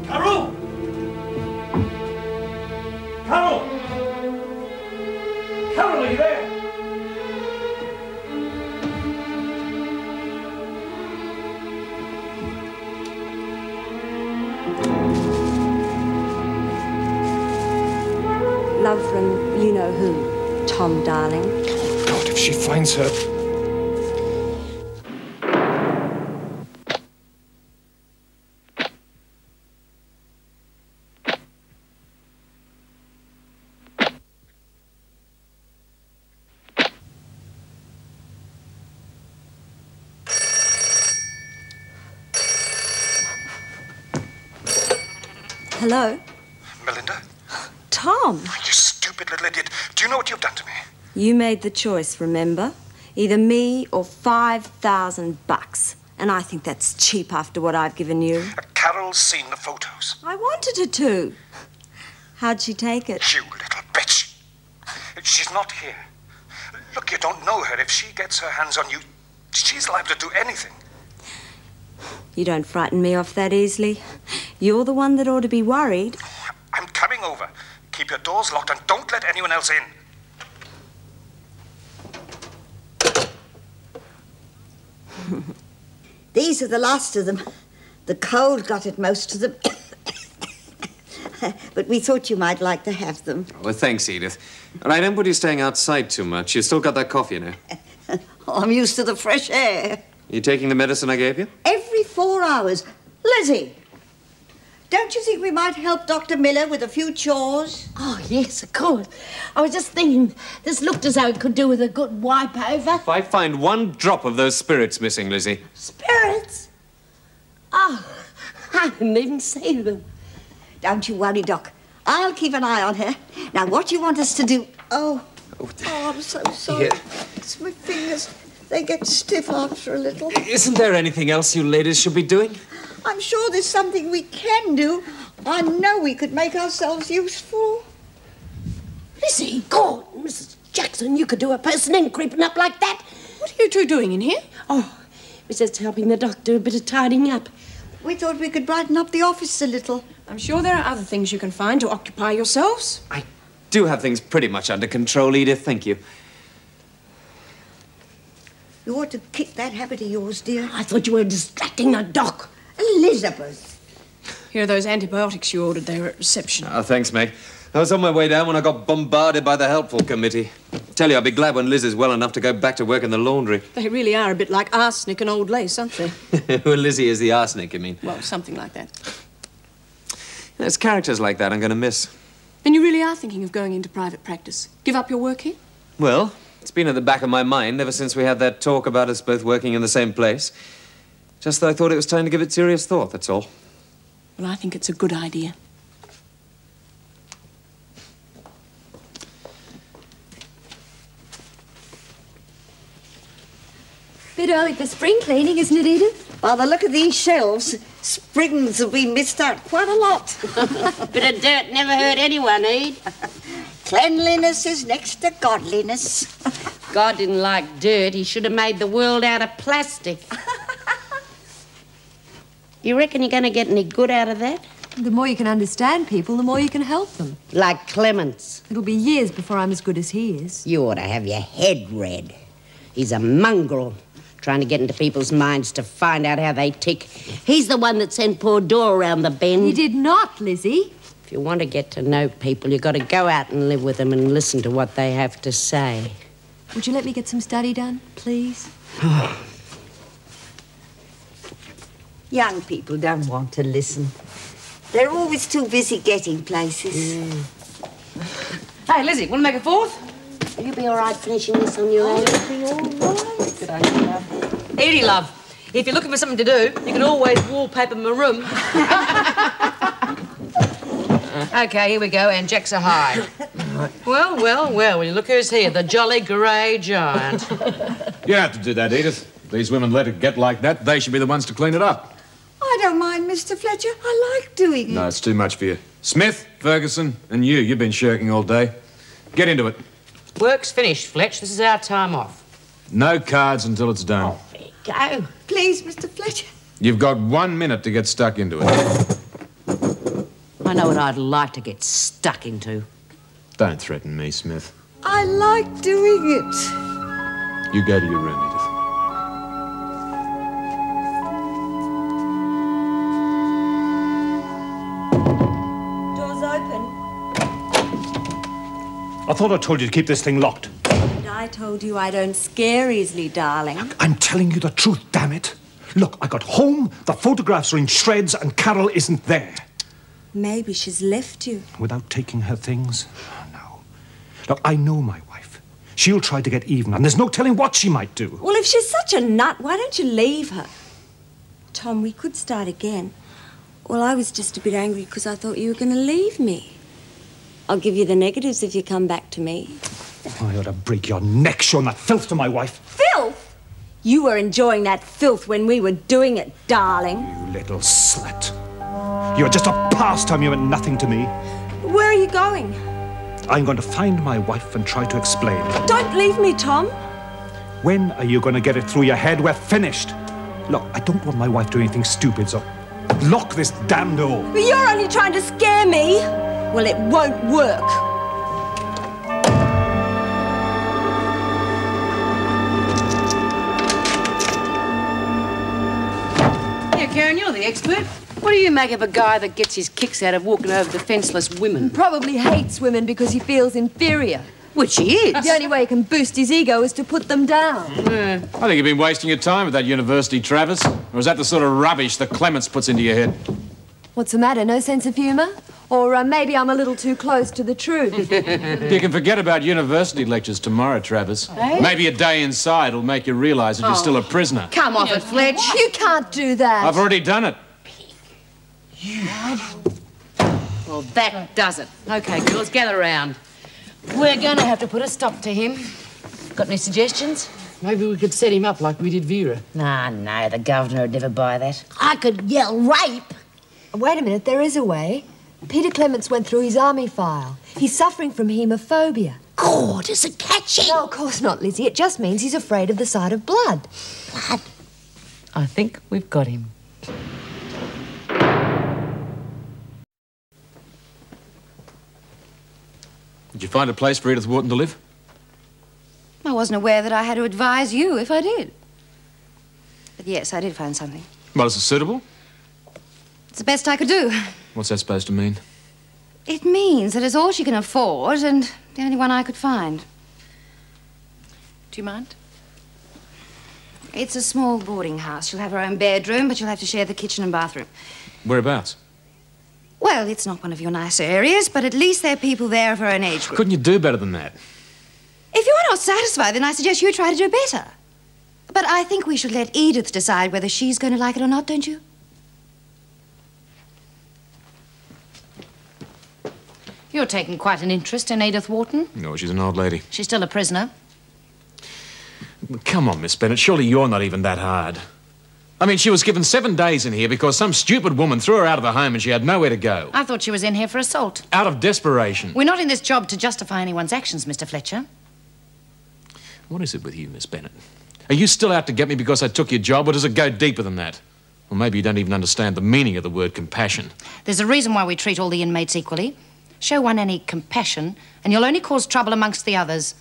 Carol! Carol! Carol, are you there? Love from you-know-who, Tom, darling. Oh, God, if she finds her... Hello? Melinda? Tom! You stupid little idiot. Do you know what you've done to me? You made the choice, remember? Either me or $5,000. And I think that's cheap after what I've given you. Carol's seen the photos. I wanted her to. How'd she take it? You little bitch. She's not here. Look, you don't know her. If she gets her hands on you, she's liable to do anything. You don't frighten me off that easily. You're the one that ought to be worried. I'm coming over. Keep your doors locked and don't let anyone else in. These are the last of them. The cold got at most of them. But we thought you might like to have them. Well, thanks, Edith. And I don't put you staying outside too much. You still got that cough, you know. Oh, I'm used to the fresh air. You taking the medicine I gave you? Every 4 hours. Lizzie, don't you think we might help Dr. Miller with a few chores? Oh, yes, of course. I was just thinking, this looked as though it could do with a good wipe over. If I find one drop of those spirits missing, Lizzie. Spirits? Oh, I didn't even see them. Don't you worry, Doc. I'll keep an eye on her. Now, what do you want us to do? Oh, I'm so sorry. Yeah. It's my fingers. They get stiff after a little. Isn't there anything else you ladies should be doing? I'm sure there's something we can do. I know we could make ourselves useful. Lizzie, God, Mrs. Jackson, you could do a person in creeping up like that. What are you two doing in here? Oh, we're just helping the doc do a bit of tidying up. We thought we could brighten up the office a little. I'm sure there are other things you can find to occupy yourselves. I do have things pretty much under control, Edith, thank you. You ought to kick that habit of yours, dear. I thought you were distracting the doc. Elizabeth. Here are those antibiotics you ordered there at reception. Oh, thanks, mate. I was on my way down when I got bombarded by the helpful committee. Tell you, I'll be glad when Liz is well enough to go back to work in the laundry. They really are a bit like arsenic and old lace, aren't they? Well, Lizzie is the arsenic, you mean? Well, something like that. There's characters like that I'm going to miss. And you really are thinking of going into private practice? Give up your work here? Well, it's been at the back of my mind ever since we had that talk about us both working in the same place. Just that I thought it was time to give it serious thought, that's all. Well, I think it's a good idea. Bit early for spring cleaning, isn't it, Edith? By the look of these shelves, springs have been missed out quite a lot. Bit of dirt never hurt anyone, Ed. Cleanliness is next to godliness. God didn't like dirt. He should have made the world out of plastic. You reckon you're going to get any good out of that? The more you can understand people, the more you can help them. Like Clements. It'll be years before I'm as good as he is. You ought to have your head read. He's a mongrel, trying to get into people's minds to find out how they tick. He's the one that sent poor Dora around the bend. He did not, Lizzie. If you want to get to know people, you've got to go out and live with them and listen to what they have to say. Would you let me get some study done, please? Young people don't want to listen. They're always too busy getting places. Hey, Lizzie, want to make a fourth? Will you be all right finishing this on your own? It'll be all right. Good idea, love. Edie, love, if you're looking for something to do, you can always wallpaper my room. OK, here we go, and Jacks are high. Well, well, well, will you look who's here, the jolly grey giant. You don't have to do that, Edith. These women let it get like that, they should be the ones to clean it up. I don't mind, Mr. Fletcher. I like doing it. No, it's too much for you. Smith, Ferguson, and you've been shirking all day. Get into it. Work's finished, Fletch. This is our time off. No cards until it's done. Oh, there you go. Please, Mr. Fletcher. You've got 1 minute to get stuck into it. I know what I'd like to get stuck into. Don't threaten me, Smith. I like doing it. You go to your room, Edith. Door's open. I thought I told you to keep this thing locked. And I told you I don't scare easily, darling. I'm telling you the truth, damn it. Look, I got home, the photographs are in shreds, and Carol isn't there. Maybe she's left you. Without taking her things? No. Look, I know my wife. She'll try to get even, and there's no telling what she might do. Well, if she's such a nut, why don't you leave her? Tom, we could start again. Well, I was just a bit angry because I thought you were going to leave me. I'll give you the negatives if you come back to me. I ought to break your neck showing that filth to my wife. Filth? You were enjoying that filth when we were doing it, darling. You little slut. You're just a pastime. You meant nothing to me. Where are you going? I'm going to find my wife and try to explain. Don't leave me, Tom. When are you going to get it through your head? We're finished. Look, I don't want my wife doing anything stupid, so lock this damn door. But you're only trying to scare me. Well, it won't work. Yeah, Karen, you're the expert. What do you make of a guy that gets his kicks out of walking over defenceless women? Probably hates women because he feels inferior. Which he is. The only way he can boost his ego is to put them down. I think you've been wasting your time with that university, Travis. Or is that the sort of rubbish that Clements puts into your head? What's the matter? No sense of humour? Or maybe I'm a little too close to the truth. You can forget about university lectures tomorrow, Travis. Eh? Maybe a day inside will make you realise that you're still a prisoner. Come off it, Fletch. You can't do that. I've already done it. Well, that does it. OK, girls, gather round. We're going to have to put a stop to him. Got any suggestions? Maybe we could set him up like we did Vera. Ah, no, the governor would never buy that. I could yell rape. Wait a minute, there is a way. Peter Clements went through his army file. He's suffering from haemophobia. God, does it catch him? No, of course not, Lizzie. It just means he's afraid of the sight of blood. Blood? I think we've got him. Did you find a place for Edith Wharton to live? I wasn't aware that I had to advise you if I did. But yes, I did find something. Well, is it suitable? It's the best I could do. What's that supposed to mean? It means that it's all she can afford and the only one I could find. Do you mind? It's a small boarding house. She'll have her own bedroom, but she'll have to share the kitchen and bathroom. Whereabouts? Well, it's not one of your nicer areas, but at least there are people there of her own age group. Couldn't you do better than that? If you're not satisfied, then I suggest you try to do better. But I think we should let Edith decide whether she's going to like it or not, don't you? You're taking quite an interest in Edith Wharton. No, she's an old lady. She's still a prisoner. Come on, Miss Bennett, surely you're not even that hard. I mean, she was given 7 days in here because some stupid woman threw her out of the home and she had nowhere to go. I thought she was in here for assault. Out of desperation. We're not in this job to justify anyone's actions, Mr. Fletcher. What is it with you, Miss Bennett? Are you still out to get me because I took your job, or does it go deeper than that? Well, maybe you don't even understand the meaning of the word compassion. There's a reason why we treat all the inmates equally. Show one any compassion, and you'll only cause trouble amongst the others.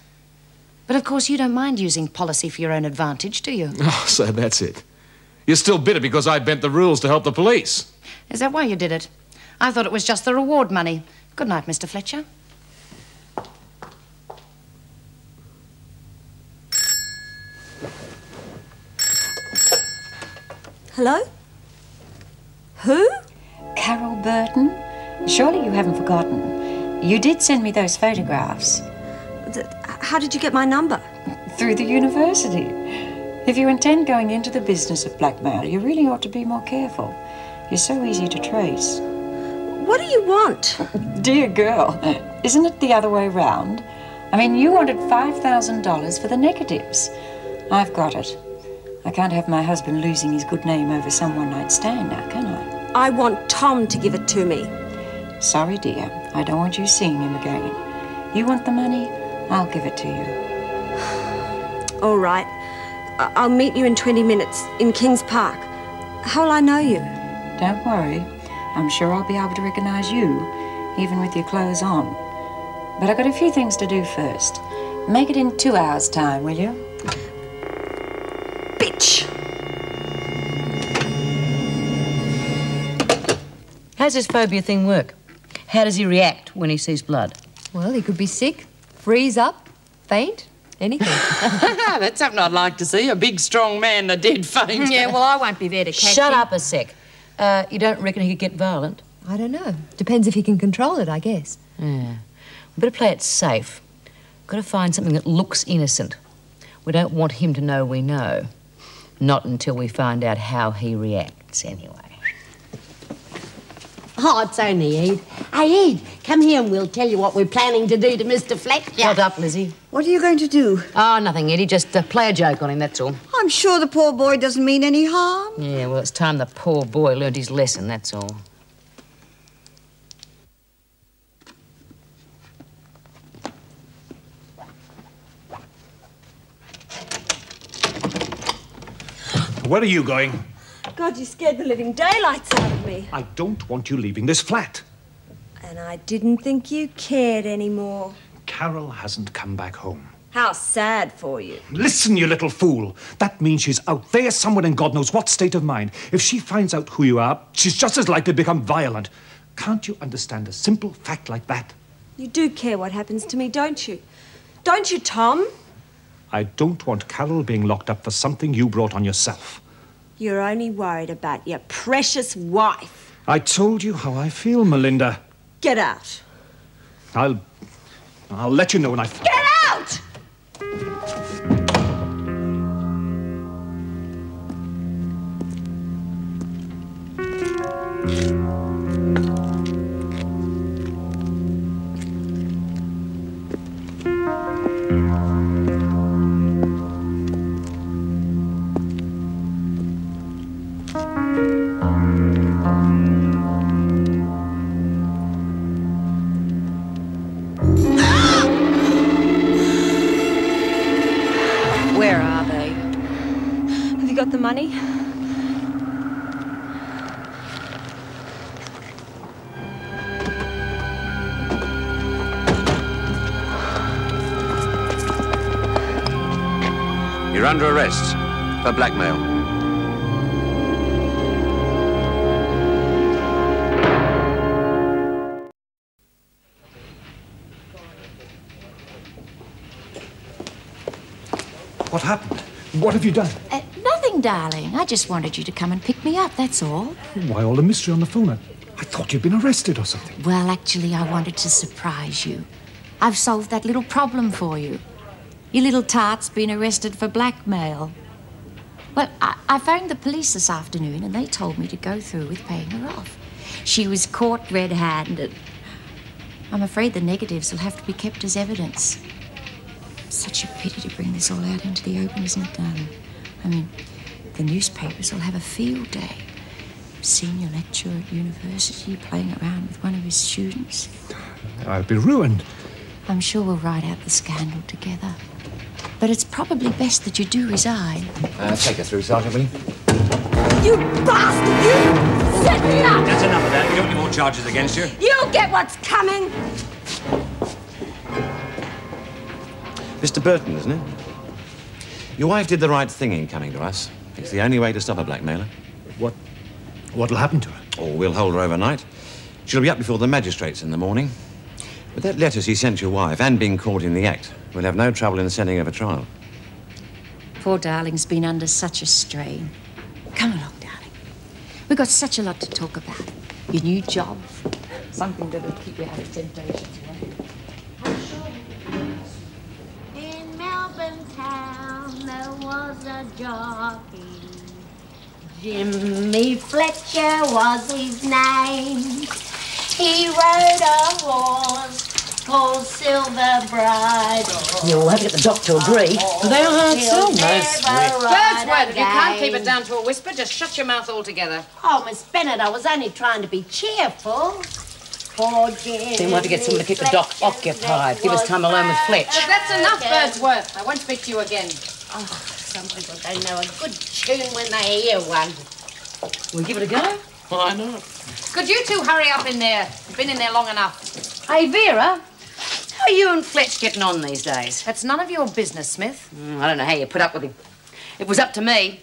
But, of course, you don't mind using policy for your own advantage, do you? Oh, so that's it. You're still bitter because I bent the rules to help the police. Is that why you did it? I thought it was just the reward money. Good night, Mr. Fletcher. Hello? Who? Carol Burton? Surely you haven't forgotten. You did send me those photographs. How did you get my number? Through the university. If you intend going into the business of blackmail, you really ought to be more careful. You're so easy to trace. What do you want? Dear girl, isn't it the other way round? I mean, you wanted $5,000 for the negatives. I've got it. I can't have my husband losing his good name over some one-night stand now, can I? I want Tom to give it to me. Sorry, dear. I don't want you seeing him again. You want the money? I'll give it to you. All right. I'll meet you in 20 minutes in Kings Park. How'll I know you? Don't worry. I'm sure I'll be able to recognize you, even with your clothes on. But I've got a few things to do first. Make it in 2 hours' time, will you? Bitch! How's this phobia thing work? How does he react when he sees blood? Well, he could be sick, freeze up, faint, anything. That's something I'd like to see. A big, strong man, a dead faint. Yeah, well, I won't be there to catch Shut him. up a sec. You don't reckon he could get violent? I don't know. Depends if he can control it, I guess. Yeah. We better play it safe. Got to find something that looks innocent. We don't want him to know we know. Not until we find out how he reacts, anyway. Oh, it's only Ed. Hey, Ed, come here and we'll tell you what we're planning to do to Mr. Fletcher. Shut up, Lizzie. What are you going to do? Oh, nothing, Eddie. Just play a joke on him, that's all. I'm sure the poor boy doesn't mean any harm. Yeah, well, it's time the poor boy learned his lesson, that's all. Where are you going? God, you scared the living daylights out of me. I don't want you leaving this flat. And I didn't think you cared anymore. Carol hasn't come back home. How sad for you. Listen, you little fool. That means she's out there somewhere in God knows what state of mind. If she finds out who you are, she's just as likely to become violent. Can't you understand a simple fact like that? You do care what happens to me, don't you? Don't you, Tom? I don't want Carol being locked up for something you brought on yourself. You're only worried about your precious wife. I told you how I feel, Melinda. Get out. I'll let you know when I... Get out! Where are they? Have you got the money? You're under arrest for blackmail. What happened? What have you done? Nothing, darling. I just wanted you to come and pick me up, that's all. Why all the mystery on the phone? I thought you'd been arrested or something. Well, actually, I wanted to surprise you. I've solved that little problem for you. Your little tart's been arrested for blackmail. Well, I phoned the police this afternoon and they told me to go through with paying her off. She was caught red-handed. I'm afraid the negatives will have to be kept as evidence. Such a pity to bring this all out into the open, isn't it, darling? I mean, the newspapers will have a field day. Senior lecturer at university playing around with one of his students. I'll be ruined. I'm sure we'll ride out the scandal together. But it's probably best that you do resign. Take her through, Sergeant, will you? You bastard! You set me up! That's enough of that. You don't want any more charges against you. You'll get what's coming! Mr. Burton, isn't it? Your wife did the right thing in coming to us. It's the only way to stop a blackmailer. What'll happen to her? Oh, we'll hold her overnight. She'll be up before the magistrates in the morning. With that letter she sent your wife and being caught in the act, we'll have no trouble in sending her for trial. Poor darling's been under such a strain. Come along, darling. We've got such a lot to talk about. Your new job. Something that'll keep you out of temptation. In Melbourne town there was a jockey. Jimmy Fletcher was his name. He rode a horse called Silver Bridle. You'll have to get the doc to agree. They are hard sell, most. Wordsworth, if you can't keep it down to a whisper, just shut your mouth altogether. Oh, Miss Bennett, I was only trying to be cheerful. Poor Jimmy. Then we'll have to get someone to keep the doc occupied. Give us time alone with Fletch. That's enough, Wordsworth. I won't speak to you again. Oh, some people don't know a good tune when they hear one. We'll give it a go. Why not? Could you two hurry up in there? You've been in there long enough. Hey, Vera, how are you and Fletch getting on these days? That's none of your business, Smith. I don't know how you put up with him. If it was up to me,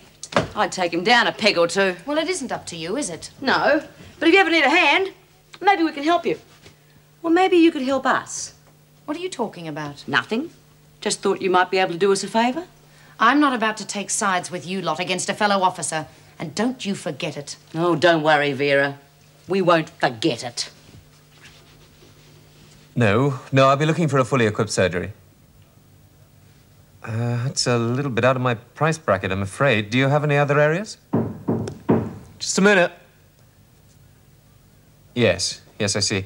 I'd take him down a peg or two. Well, it isn't up to you, is it? No, but if you ever need a hand, maybe we can help you. Or maybe you could help us. What are you talking about? Nothing. Just thought you might be able to do us a favour. I'm not about to take sides with you lot against a fellow officer. And don't you forget it. Oh, don't worry, Vera. We won't forget it. No, I'll be looking for a fully equipped surgery. It's a little bit out of my price bracket, I'm afraid. Do you have any other areas? Just a minute. Yes, I see.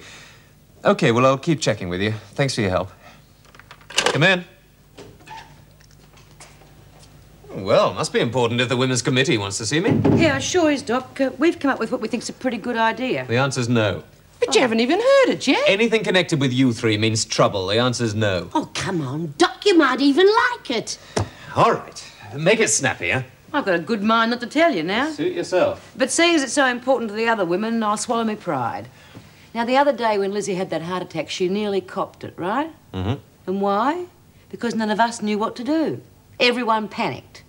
Okay, well, I'll keep checking with you. Thanks for your help. Come in. Well, must be important if the Women's Committee wants to see me. Yeah, it sure is, Doc. We've come up with what we think's a pretty good idea. The answer's no. But you haven't even heard it yet. Anything connected with you three means trouble. The answer's no. Oh, come on, Doc, you might even like it. All right. Make it snappy, huh? I've got a good mind not to tell you now. Suit yourself. But seeing as it's so important to the other women, I'll swallow my pride. Now, the other day when Lizzie had that heart attack, she nearly copped it, right? Mm-hmm. And why? Because none of us knew what to do. Everyone panicked.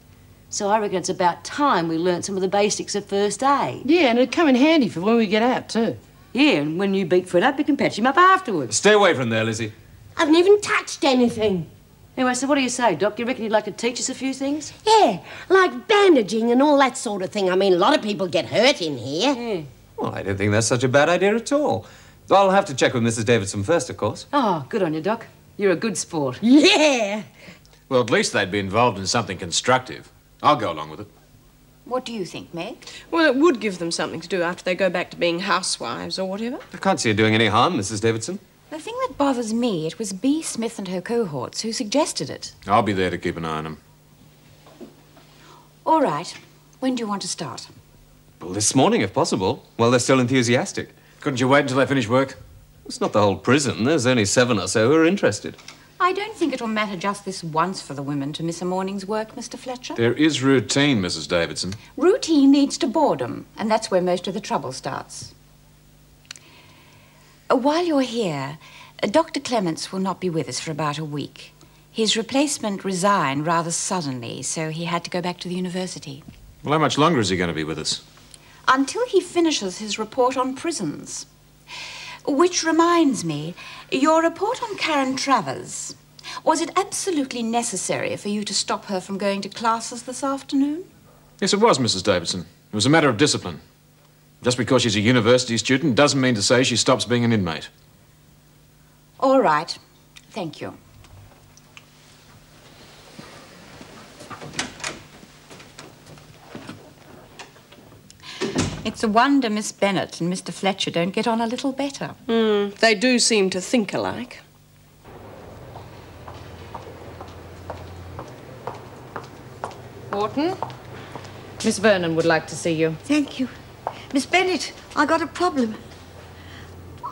So I reckon it's about time we learnt some of the basics of first aid. Yeah, and it'd come in handy for when we get out, too. Yeah, and when you beat Fred up, you can patch him up afterwards. Stay away from there, Lizzie. I haven't even touched anything. Anyway, so what do you say, Doc? You reckon you'd like to teach us a few things? Yeah, like bandaging and all that sort of thing. I mean, a lot of people get hurt in here. Yeah. Well, I don't think that's such a bad idea at all. I'll have to check with Mrs. Davidson first, of course. Oh, good on you, Doc. You're a good sport. Yeah. Well, at least they'd be involved in something constructive. I'll go along with it. What do you think, Meg? Well, it would give them something to do after they go back to being housewives or whatever. I can't see it doing any harm, Mrs. Davidson. The thing that bothers me, it was B. Smith and her cohorts who suggested it. I'll be there to keep an eye on them. All right. When do you want to start? Well, this morning, if possible. Well, they're still enthusiastic. Couldn't you wait until they finish work? It's not the whole prison. There's only 7 or so who are interested. I don't think it'll matter just this once for the women to miss a morning's work, Mr. Fletcher. There is routine, Mrs. Davidson. Routine leads to boredom, and that's where most of the trouble starts. While you're here, Dr. Clements will not be with us for about a week. His replacement resigned rather suddenly, so he had to go back to the university. Well, how much longer is he going to be with us? Until he finishes his report on prisons. Which reminds me, your report on Karen Travers. Was it absolutely necessary for you to stop her from going to classes this afternoon? Yes, it was, Mrs. Davidson. It was a matter of discipline. Just because she's a university student doesn't mean to say she stops being an inmate. All right. Thank you. It's a wonder Miss Bennet and Mr. Fletcher don't get on a little better. They do seem to think alike. Wharton? Miss Vernon would like to see you. Thank you. Miss Bennet, I got a problem.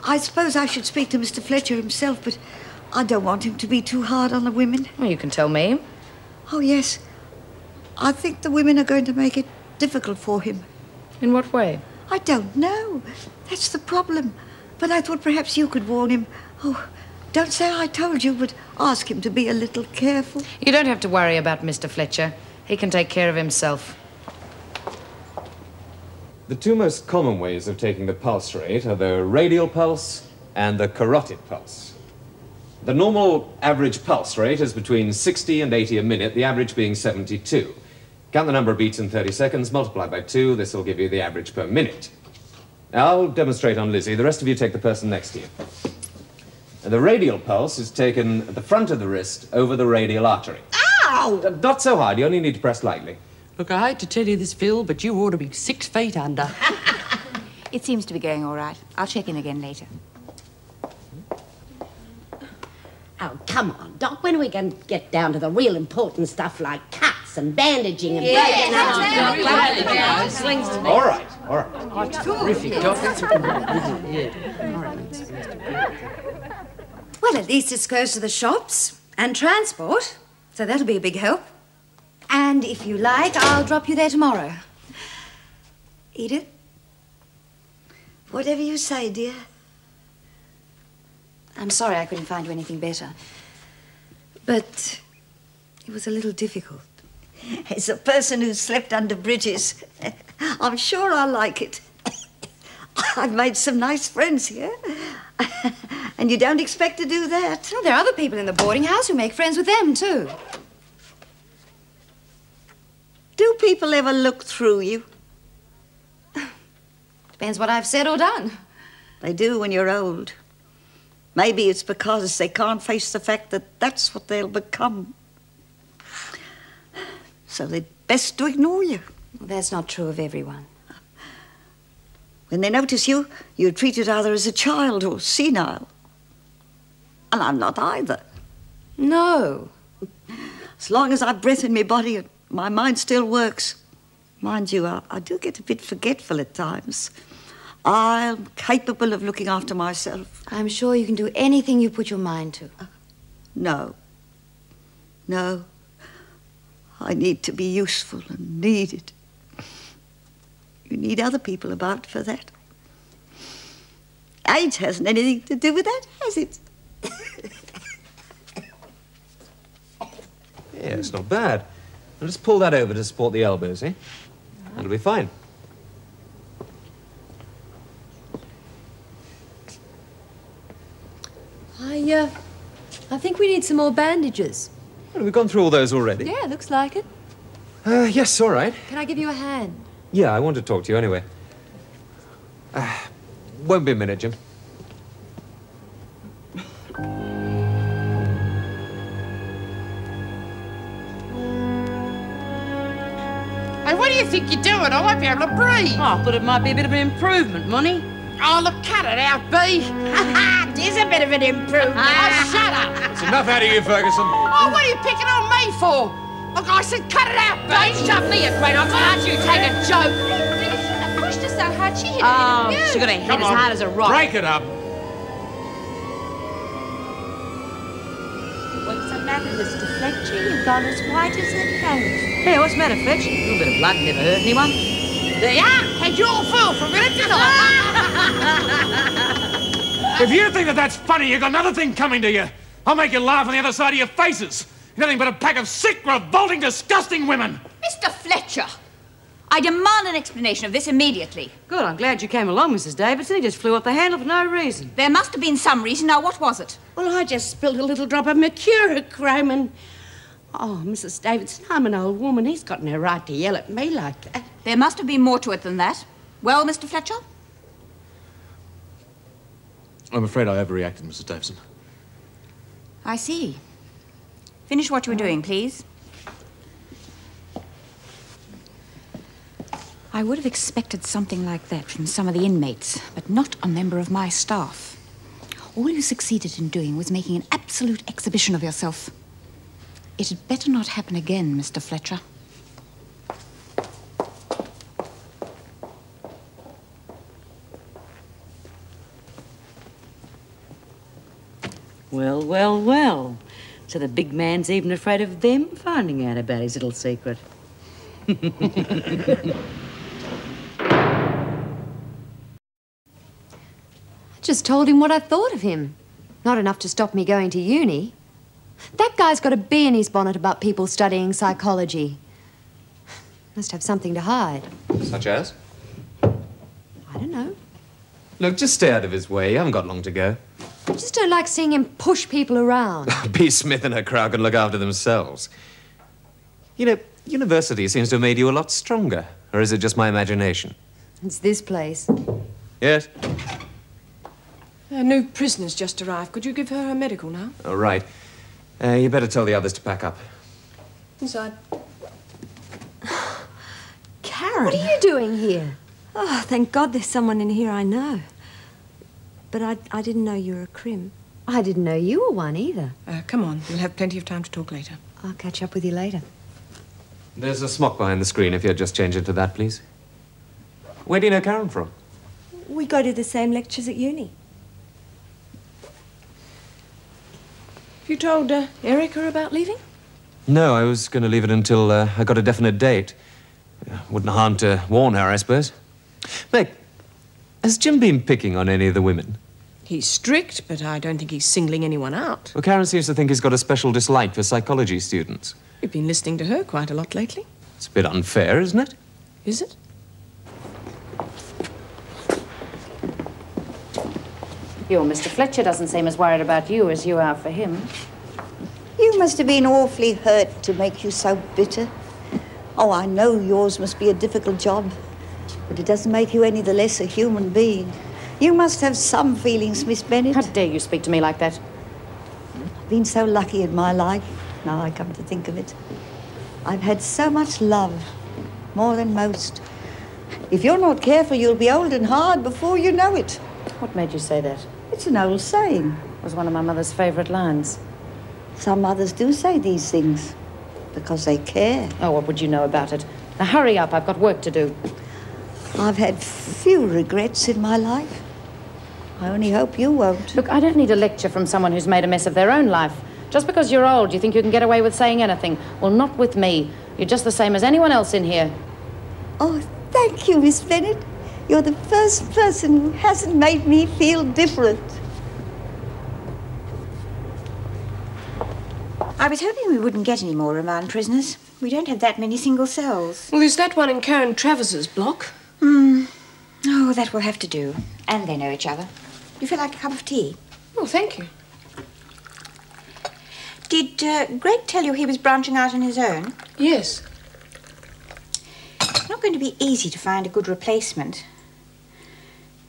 I suppose I should speak to Mr. Fletcher himself, but I don't want him to be too hard on the women. Well, you can tell me. Oh, yes. I think the women are going to make it difficult for him. In what way? I don't know. That's the problem. But I thought perhaps you could warn him. Oh, don't say I told you, but ask him to be a little careful. You don't have to worry about Mr. Fletcher. He can take care of himself. The 2 most common ways of taking the pulse rate are the radial pulse and the carotid pulse. The normal average pulse rate is between 60 and 80 a minute, the average being 72. Count the number of beats in 30 seconds, multiply by 2, this will give you the average per minute. Now, I'll demonstrate on Lizzie. The rest of you take the person next to you. And the radial pulse is taken at the front of the wrist over the radial artery. Ow! Not so hard, you only need to press lightly. Look, I hate to tell you this, Phil, but you ought to be 6 feet under. It seems to be going all right. I'll check in again later. Oh, come on, Doc. When are we going to get down to the real important stuff like cuts and bandaging and breaking arms? Slings to me. All right. Oh, terrific, Doc. Well, at least it's close to the shops and transport, so that'll be a big help. And if you like, I'll drop you there tomorrow. Edith, Whatever you say, dear. I'm sorry I couldn't find you anything better. But it was a little difficult. As a person who's slept under bridges, I'm sure I like it. I've made some nice friends here. And you don't expect to do that. Well, there are other people in the boarding house who make friends with them, too. Do people ever look through you? Depends what I've said or done. They do when you're old. Maybe it's because they can't face the fact that that's what they'll become. So they're best to ignore you. Well, that's not true of everyone. When they notice you, you're treated either as a child or senile. And I'm not either. No. As long as I've breath in my body and my mind still works. Mind you, I do get a bit forgetful at times. I'm capable of looking after myself. I'm sure you can do anything you put your mind to. No. No. I need to be useful and needed. You need other people about for that. Age hasn't anything to do with that, has it? Yeah, it's not bad. I'll just pull that over to support the elbows, eh? That'll be fine. I think we need some more bandages. Well, we've gone through all those already. Yeah, looks like it. Yes, all right. Can I give you a hand? Yeah, I want to talk to you anyway. Won't be a minute, Jim. Hey, what do you think you're doing? I won't be able to breathe. Oh, but it might be a bit of an improvement, Money. Oh, look, cut it out, B. It is a bit of an improvement. Oh, shut up. It's enough out of you, Ferguson. Oh, what are you picking on me for? Look, I said cut it out, B. Don't shove me a great on. Can't you take a joke? You shouldn't have pushed her so hard. She hit Oh, it. she got her head as hard as a rock. Break it up. What's the matter, Mr. Fletcher? You've gone as white as a ghost. Hey, what's the matter, Fletch? A little bit of blood never hurt anyone. There you are. Had you all fooled for a minute, didn't I? If you think that that's funny, you've got another thing coming to you. I'll make you laugh on the other side of your faces. You're nothing but a pack of sick, revolting, disgusting women. Mr. Fletcher, I demand an explanation of this immediately. Good, I'm glad you came along, Mrs. Davidson. He just flew off the handle for no reason. There must have been some reason. Now, what was it? Well, I just spilled a little drop of mercurochrome and... Oh, Mrs. Davidson, I'm an old woman. He's got no right to yell at me like that. There must have been more to it than that. Well, Mr. Fletcher? I'm afraid I overreacted, Mrs. Davison. I see. Finish what you were doing, please. I would have expected something like that from some of the inmates, but not a member of my staff. All you succeeded in doing was making an absolute exhibition of yourself. It had better not happen again, Mr. Fletcher. Well, well, well. So the big man's even afraid of them finding out about his little secret. I just told him what I thought of him. Not enough to stop me going to uni. That guy's got a bee in his bonnet about people studying psychology. Must have something to hide. Such as? I don't know. Look, just stay out of his way. You haven't got long to go. I just don't like seeing him push people around. B. Smith and her crowd can look after themselves. You know, university seems to have made you a lot stronger. Or is it just my imagination? It's this place. Yes? A new prisoner's just arrived. Could you give her her medical now? All right. You better tell the others to pack up. Inside. Karen. What are you doing here? Oh, thank God there's someone in here I know. But I didn't know you were a crim. I didn't know you were one either. Come on. We'll have plenty of time to talk later. I'll catch up with you later. There's a smock behind the screen if you'd just change into that, please. Where do you know Karen from? We go to the same lectures at uni. Have you told Erica about leaving? No, I was going to leave it until I got a definite date. Wouldn't harm to warn her, I suppose. Meg, Has Jim been picking on any of the women? He's strict, but I don't think he's singling anyone out. Well, Karen seems to think he's got a special dislike for psychology students. We've been listening to her quite a lot lately. It's a bit unfair, isn't it? Is it? Your Mr. Fletcher doesn't seem as worried about you as you are for him. You must have been awfully hurt to make you so bitter. Oh, I know yours must be a difficult job, but it doesn't make you any the less a human being. You must have some feelings, Miss Bennett. How dare you speak to me like that? I've been so lucky in my life, now I come to think of it. I've had so much love, more than most. If you're not careful, you'll be old and hard before you know it. What made you say that? It's an old saying. It was one of my mother's favourite lines. Some mothers do say these things because they care. Oh, what would you know about it? Now hurry up, I've got work to do. I've had few regrets in my life. I only hope you won't. Look, I don't need a lecture from someone who's made a mess of their own life. Just because you're old, you think you can get away with saying anything. Well, not with me. You're just the same as anyone else in here. Oh, thank you, Miss Bennett. You're the first person who hasn't made me feel different. I was hoping we wouldn't get any more remand prisoners. We don't have that many single cells. Well, there's that one in Karen Travis's block. Oh, that will have to do. And they know each other. Do you feel like a cup of tea? Oh, thank you. Did Greg tell you he was branching out on his own? Yes. It's not going to be easy to find a good replacement.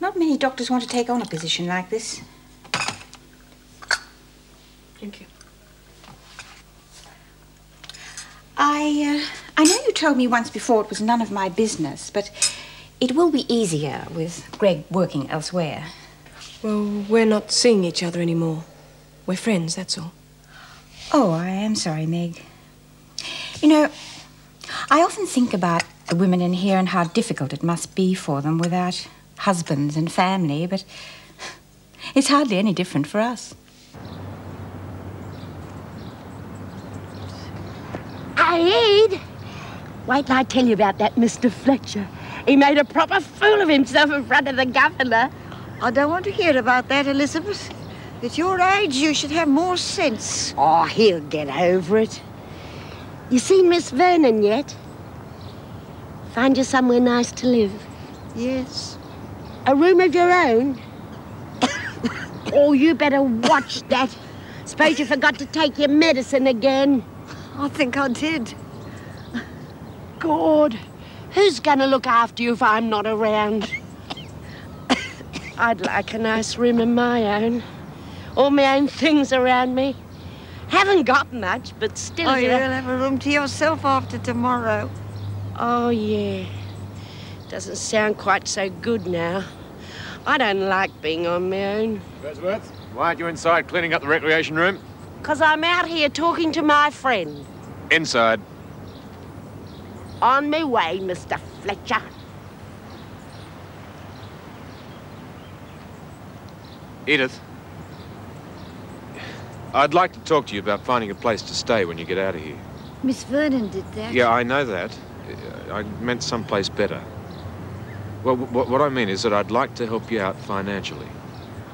Not many doctors want to take on a position like this. Thank you. I know you told me once before it was none of my business, but it will be easier with Greg working elsewhere. Well, we're not seeing each other anymore. We're friends, that's all. Oh, I am sorry, Meg. You know, I often think about the women in here and how difficult it must be for them without husbands and family, but it's hardly any different for us. Aid! Wait till I tell you about that Mr. Fletcher. He made a proper fool of himself in front of the governor. I don't want to hear about that, Elizabeth. At your age, you should have more sense. Oh, he'll get over it. You seen Miss Vernon yet? Find you somewhere nice to live? Yes. A room of your own? Oh, you better watch that. Suppose you forgot to take your medicine again. I think I did. God, who's gonna look after you if I'm not around? I'd like a nice room of my own. All my own things around me. Haven't got much, but still... Oh, you'll have a room to yourself after tomorrow. Oh, yeah. Doesn't sound quite so good now. I don't like being on my own. Wordsworth, why aren't you inside cleaning up the recreation room? 'Cause I'm out here talking to my friend. Inside. On my way, Mr. Fletcher. Edith, I'd like to talk to you about finding a place to stay when you get out of here. Miss Vernon did that. Yeah, I know that. I meant someplace better. Well, what I mean is that I'd like to help you out financially.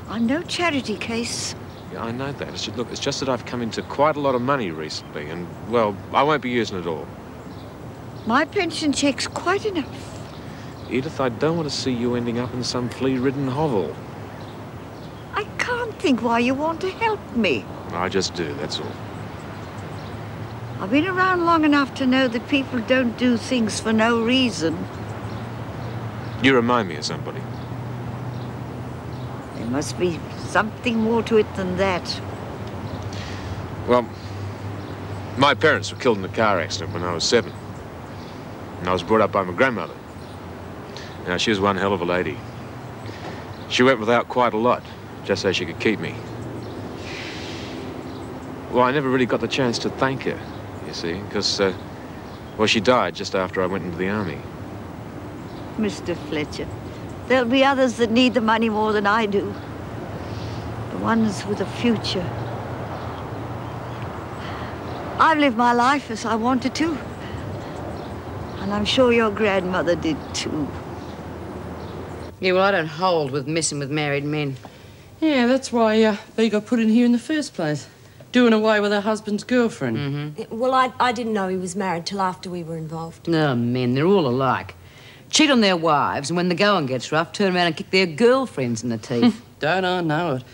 I'm no charity case. Yeah, I know that. Look, it's just that I've come into quite a lot of money recently, and, well, I won't be using it all. My pension check's quite enough. Edith, I don't want to see you ending up in some flea-ridden hovel. I can't think why you want to help me. I just do, that's all. I've been around long enough to know that people don't do things for no reason. You remind me of somebody. There must be something more to it than that. Well, my parents were killed in a car accident when I was 7. And I was brought up by my grandmother. Now, she was one hell of a lady. She went without quite a lot, just so she could keep me. Well, I never really got the chance to thank her, you see, because, well, she died just after I went into the army. Mr. Fletcher, there'll be others that need the money more than I do. The ones with a future. I've lived my life as I wanted to. And I'm sure your grandmother did too. Yeah, well, I don't hold with messing with married men. Yeah, that's why Bea got put in here in the first place. Doing away with her husband's girlfriend. Mm-hmm. Well, I didn't know he was married till after we were involved. No, men, they're all alike. Cheat on their wives, and when the going gets rough, turn around and kick their girlfriends in the teeth. Don't I know it.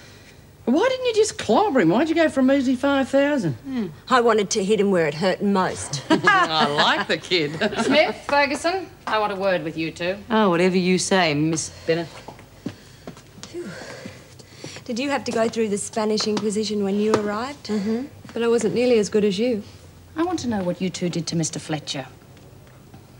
Why didn't you just clobber him? Why'd you go for a measly 5,000? I wanted to hit him where it hurt most. I like the kid. Smith, Ferguson, I want a word with you two. Oh, whatever you say, Miss Bennett. Did you have to go through the Spanish Inquisition when you arrived? Mm-hmm. But I wasn't nearly as good as you. I want to know what you two did to Mr. Fletcher.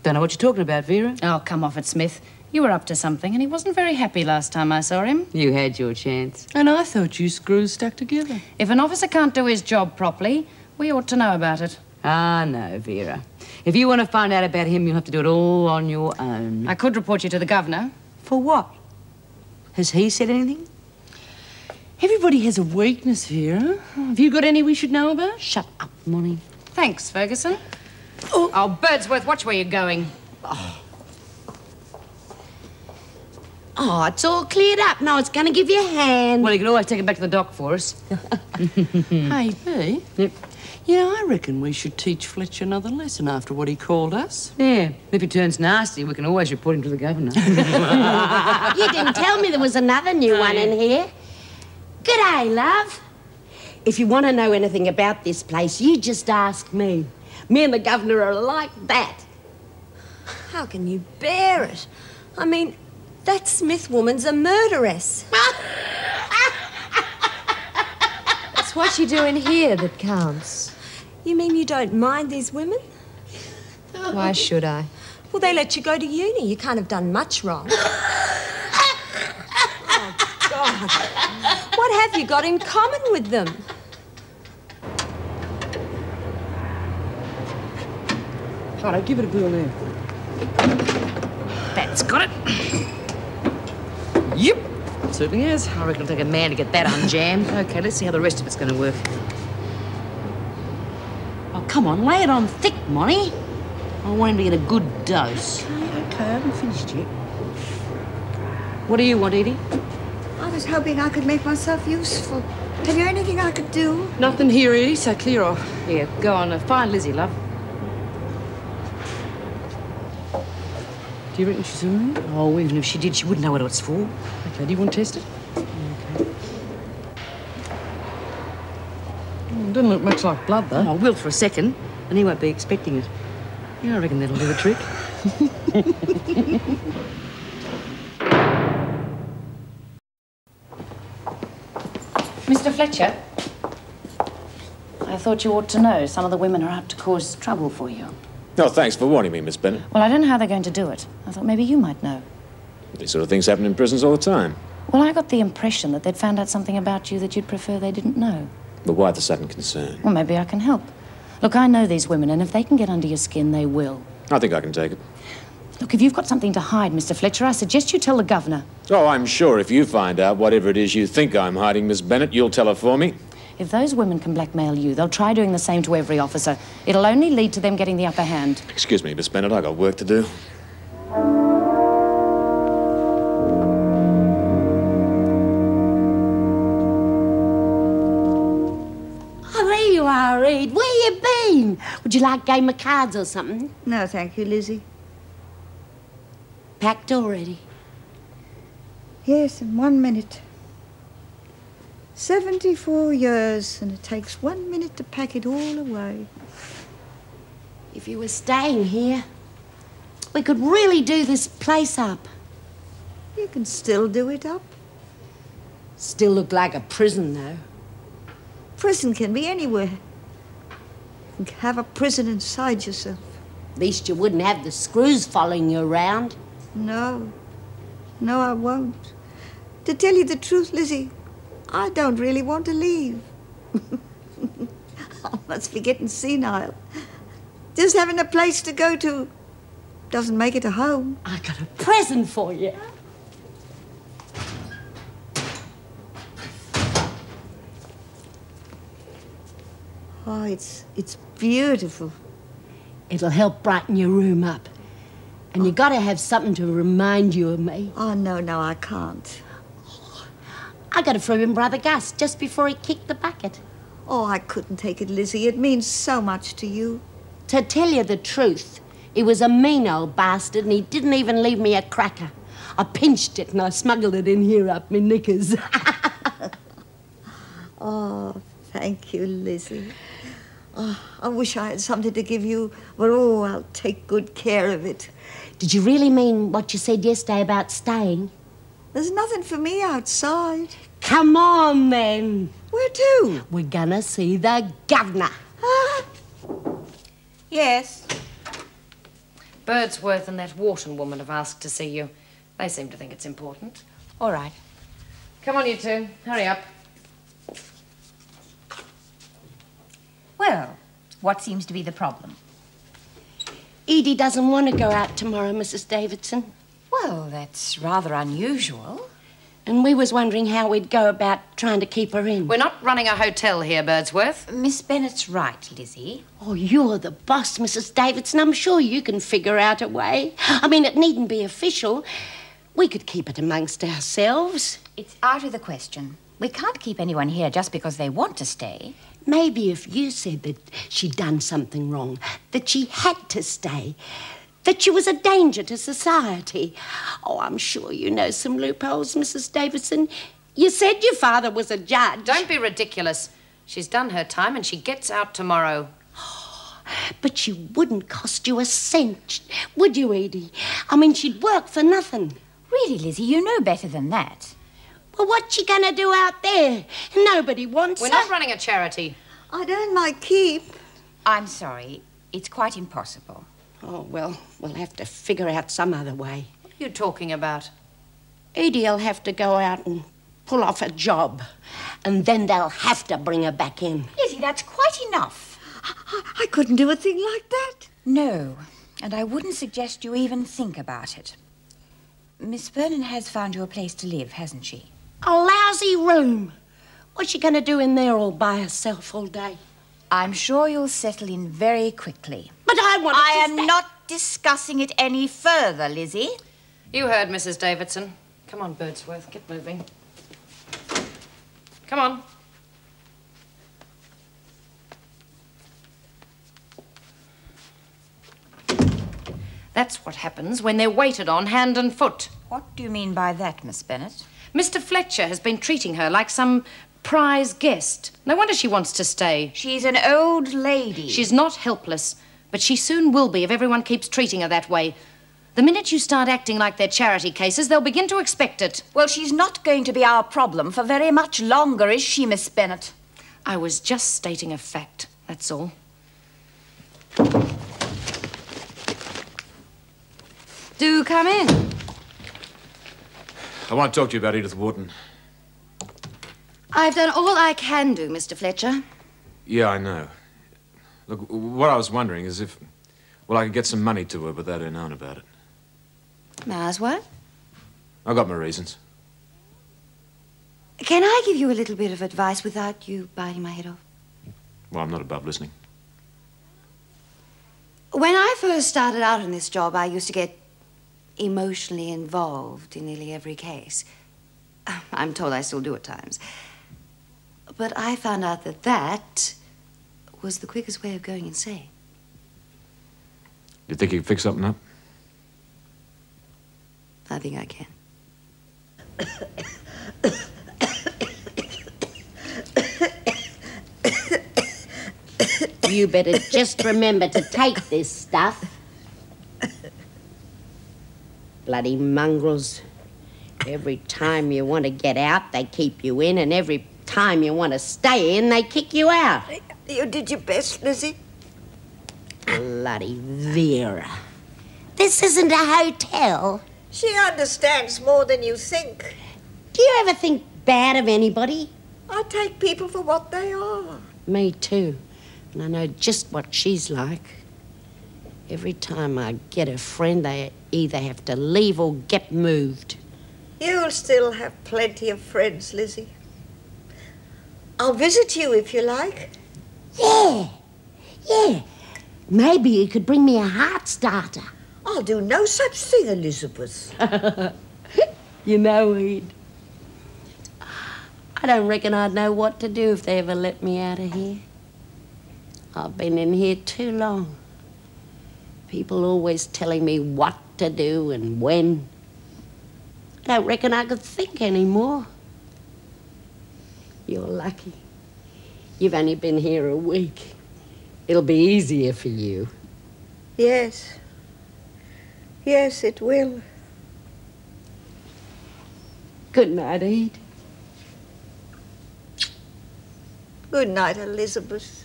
Don't know what you're talking about, Vera. Oh, come off it, Smith. You were up to something, and he wasn't very happy last time I saw him. You had your chance. And I thought you screws stuck together. If an officer can't do his job properly, we ought to know about it. Ah, no, Vera. If you want to find out about him, you'll have to do it all on your own. I could report you to the governor. For what? Has he said anything? Everybody has a weakness, Vera. Have you got any we should know about? Shut up, Molly. Thanks, Ferguson. Oh, Birdsworth, watch where you're going. Oh, it's all cleared up. No, it's going to give you a hand. Well, you can always take it back to the dock for us. Hey, Bea? Yep. You know, I reckon we should teach Fletcher another lesson after what he called us. Yeah. If he turns nasty, we can always report him to the governor. You didn't tell me there was another new one in here. G'day, love. If you want to know anything about this place, you just ask me. Me and the governor are like that. How can you bear it? I mean, that Smith woman's a murderess. It's what you do in here that counts. You mean you don't mind these women? Why should I? Well, they let you go to uni. You can't have done much wrong. Oh, God. What have you got in common with them? Righto, give it a bill now. That's got it. Yep. Certainly has. I reckon it'll take a man to get that unjammed. Okay, let's see how the rest of it's going to work. Oh, come on, lay it on thick, Molly. I want him to get a good dose. Okay, I haven't finished yet. What do you want, Edie? I was hoping I could make myself useful. Have you anything I could do? Nothing here, Edie, so clear off. Yeah, go on. Find Lizzie, love. Do you reckon she's all right? Oh, even if she did, she wouldn't know what it's for. Okay, do you want to test it? Okay. Doesn't look much like blood, though. Oh, I will for a second, and he won't be expecting it. Yeah, I reckon that'll do the trick. Mr. Fletcher, I thought you ought to know some of the women are out to cause trouble for you. No, thanks for warning me, Miss Bennett. Well, I don't know how they're going to do it. I thought maybe you might know. These sort of things happen in prisons all the time. Well, I got the impression that they'd found out something about you that you'd prefer they didn't know. But why the sudden concern? Well, maybe I can help. Look, I know these women, and if they can get under your skin, they will. I think I can take it. Look, if you've got something to hide, Mr. Fletcher, I suggest you tell the governor. Oh, I'm sure if you find out whatever it is you think I'm hiding, Miss Bennett, you'll tell her for me. If those women can blackmail you, they'll try doing the same to every officer. It'll only lead to them getting the upper hand. Excuse me, Miss Bennett, I got work to do. Oh, there you are, Reed. Where you been? Would you like a game of cards or something? No, thank you, Lizzie. Packed already? Yes, in 1 minute. 74 years, and it takes 1 minute to pack it all away. If you were staying here, we could really do this place up. You can still do it up. Still look like a prison, though. Prison can be anywhere. You can have a prison inside yourself. At least you wouldn't have the screws following you around. No. No, I won't. To tell you the truth, Lizzie, I don't really want to leave. I must be getting senile. Just having a place to go to doesn't make it a home. I got a present for you. Oh, it's beautiful. It'll help brighten your room up. And you got to have something to remind you of me. Oh, no, I can't. I got it from him, Brother Gus, just before he kicked the bucket. Oh, I couldn't take it, Lizzie. It means so much to you. To tell you the truth, he was a mean old bastard and he didn't even leave me a cracker. I pinched it and I smuggled it in here up my knickers. Oh, thank you, Lizzie. Oh, I wish I had something to give you, but oh, I'll take good care of it. Did you really mean what you said yesterday about staying? There's nothing for me outside. Come on, then. Where to? We're gonna see the governor. Yes? Birdsworth and that Wharton woman have asked to see you. They seem to think it's important. All right. Come on, you two. Hurry up. Well, what seems to be the problem? Edie doesn't want to go out tomorrow, Mrs. Davidson. Well, that's rather unusual. And we was wondering how we'd go about trying to keep her in. We're not running a hotel here, Birdsworth. Miss Bennett's right, Lizzie. Oh, you're the boss, Mrs. Davidson. I'm sure you can figure out a way. I mean, it needn't be official. We could keep it amongst ourselves. It's out of the question. We can't keep anyone here just because they want to stay. Maybe if you said that she'd done something wrong, that she had to stay, that she was a danger to society. Oh, I'm sure you know some loopholes, Mrs. Davidson. You said your father was a judge. Don't be ridiculous. She's done her time and she gets out tomorrow. But she wouldn't cost you a cent, would you, Edie? I mean, she'd work for nothing. Really, Lizzie, you know better than that. Well, what's she going to do out there? Nobody wants We're her. not running a charity. I'd earn my keep. I'm sorry. It's quite impossible. Oh, well, we'll have to figure out some other way. What are you talking about? Edie'll have to go out and pull off a job, and then they'll have to bring her back in. Lizzie, that's quite enough. I couldn't do a thing like that. No, and I wouldn't suggest you even think about it. Miss Vernon has found you a place to live, hasn't she? A lousy room. What's she going to do in there all by herself all day? I'm sure you'll settle in very quickly. But I am not discussing it any further, Lizzie. You heard, Mrs. Davidson. Come on, Birdsworth, get moving. Come on. That's what happens when they're waited on hand and foot. What do you mean by that, Miss Bennet? Mr. Fletcher has been treating her like some prize guest. No wonder she wants to stay. She's an old lady. She's not helpless, but she soon will be if everyone keeps treating her that way. The minute you start acting like they're charity cases, they'll begin to expect it. Well, she's not going to be our problem for very much longer, is she, Miss Bennet? I was just stating a fact, that's all. Do come in. I want to talk to you about Edith Wharton. I've done all I can do, Mr. Fletcher. Yeah, I know. Look, what I was wondering is if, well, I could get some money to her without her knowing about it. Mars, what? I've got my reasons. Can I give you a little bit of advice without you biting my head off? Well, I'm not above listening. When I first started out in this job, I used to get emotionally involved in nearly every case. I'm told I still do at times. But I found out that that was the quickest way of going insane. You think you can fix something up? I think I can. You better just remember to take this stuff. Bloody mongrels. Every time you want to get out, they keep you in, and every time you want to stay in, they kick you out. You did your best, Lizzie. Bloody Vera. This isn't a hotel. She understands more than you think. Do you ever think bad of anybody? I take people for what they are. Me too. And I know just what she's like. Every time I get a friend, they either have to leave or get moved. You'll still have plenty of friends, Lizzie. I'll visit you if you like. Yeah. Maybe you could bring me a heart starter. I'll do no such thing, Elizabeth. You know, I don't reckon I'd know what to do if they ever let me out of here. I've been in here too long. People always telling me what to do and when. I don't reckon I could think anymore. You're lucky. You've only been here a week. It'll be easier for you. Yes. Yes, it will. Good night, Ede. Good night, Elizabeth.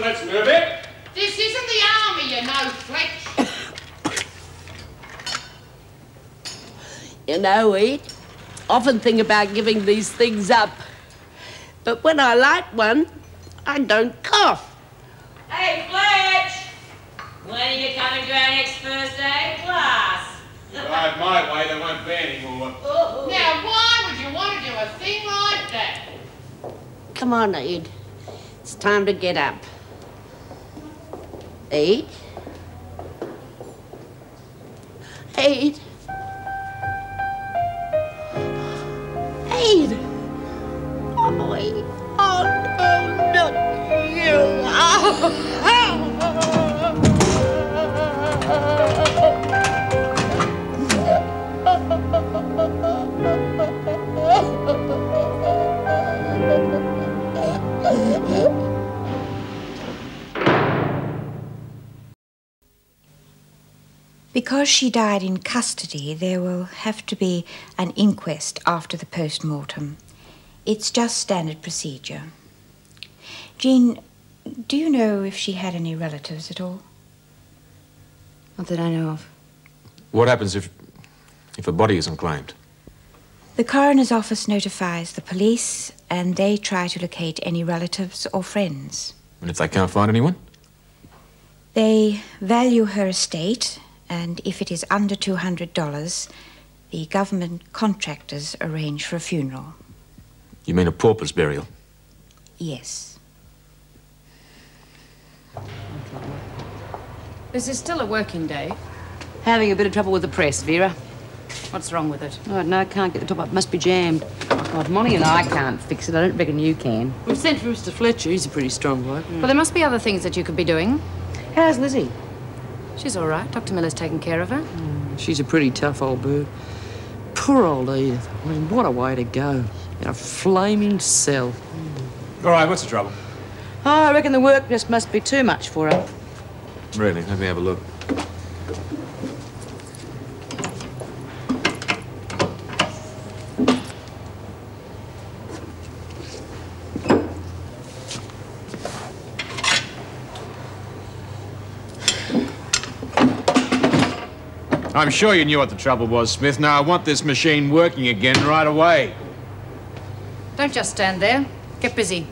Let's move it. This isn't the army, you know, Fletch. You know, Ede, often think about giving these things up. But when I like one, I don't cough. Hey, Fletch! When are you coming to our next first aid class? Right, my way, there won't be any more. Now, why would you want to do a thing like that? Come on, Ede. It's time to get up. Ede? Ede? Ede? Oh, Ede. Oh, no, not you. Because she died in custody, there will have to be an inquest after the post-mortem. It's just standard procedure. Jean, do you know if she had any relatives at all? Not that I know of. What happens if a body isn't claimed? The coroner's office notifies the police, and they try to locate any relatives or friends. And if they can't find anyone? They value her estate, and if it is under $200, the government contractors arrange for a funeral. You mean a pauper's burial? Yes. This is still a working day. Having a bit of trouble with the press, Vera. What's wrong with it? Oh, no, can't get the top up. Must be jammed. Oh, God, Monty and I can't fix it. I don't reckon you can. We've sent for Mr. Fletcher. He's a pretty strong bloke. Well, there must be other things that you could be doing. How's Lizzie? She's all right. Dr. Miller's taking care of her. She's a pretty tough old bird. Poor old Edith. I mean, what a way to go. In a flaming cell. All right, what's the trouble? Oh, I reckon the work just must be too much for her. Really? Let me have a look. I'm sure you knew what the trouble was, Smith. Now, I want this machine working again right away. Don't just stand there. Get busy.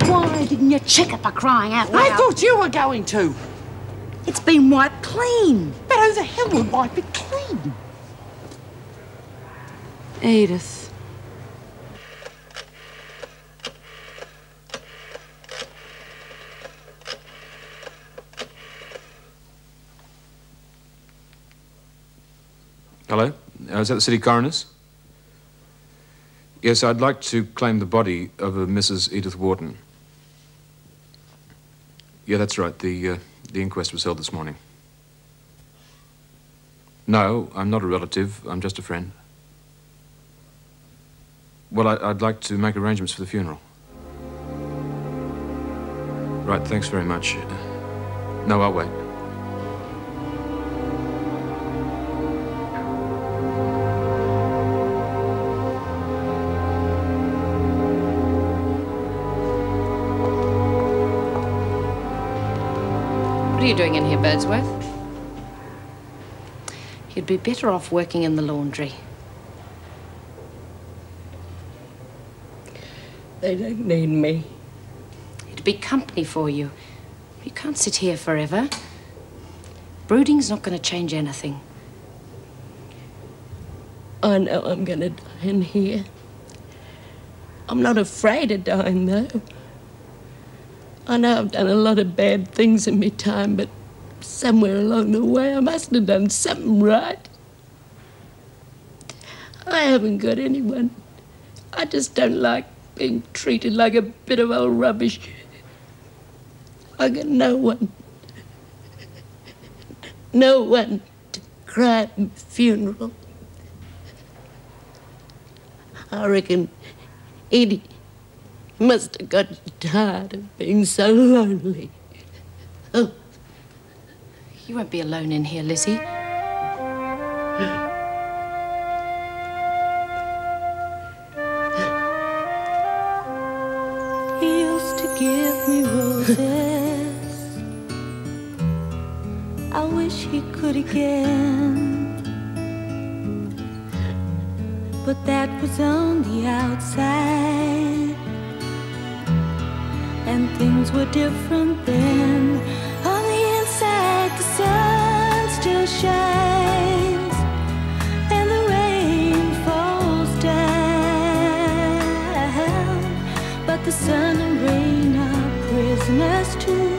Why didn't you check it for crying out loud? I thought you were going to. It's been wiped clean. But who the hell would wipe it clean? Edith. Hello? Is that the city coroner's? Yes, I'd like to claim the body of a Mrs. Edith Wharton. Yeah, that's right. The inquest was held this morning. No, I'm not a relative. I'm just a friend. Well, I'd like to make arrangements for the funeral. Right, thanks very much. No, I'll wait. you doing in here, Birdsworth? You'd be better off working in the laundry. They don't need me. It'd be company for you. You can't sit here forever. Brooding's not going to change anything. I know I'm going to die in here. I'm not afraid of dying, though. I know I've done a lot of bad things in my time, but somewhere along the way I must have done something right. I haven't got anyone. I just don't like being treated like a bit of old rubbish. I got no one. No one to cry at my funeral. I reckon Edie must have got tired of being so lonely. Oh. You won't be alone in here, Lizzie. He used to give me roses. I wish he could again. But that was on the outside, and things were different then. On the inside, the sun still shines, and the rain falls down. But the sun and rain are prisoners too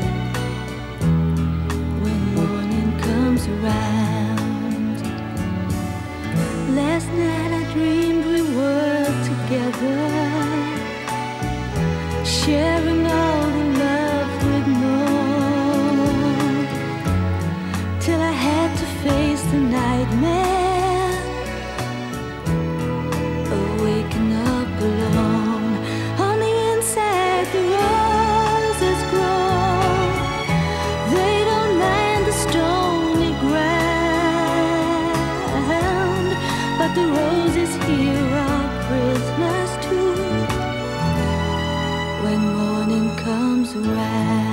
when morning comes around. Last night I dreamed we were together, sharing all the love we'd known, till I had to face the nightmare of waking up alone. On the inside the roses grow, they don't mind the stony ground, but the roses here are prisoners too when morning comes around.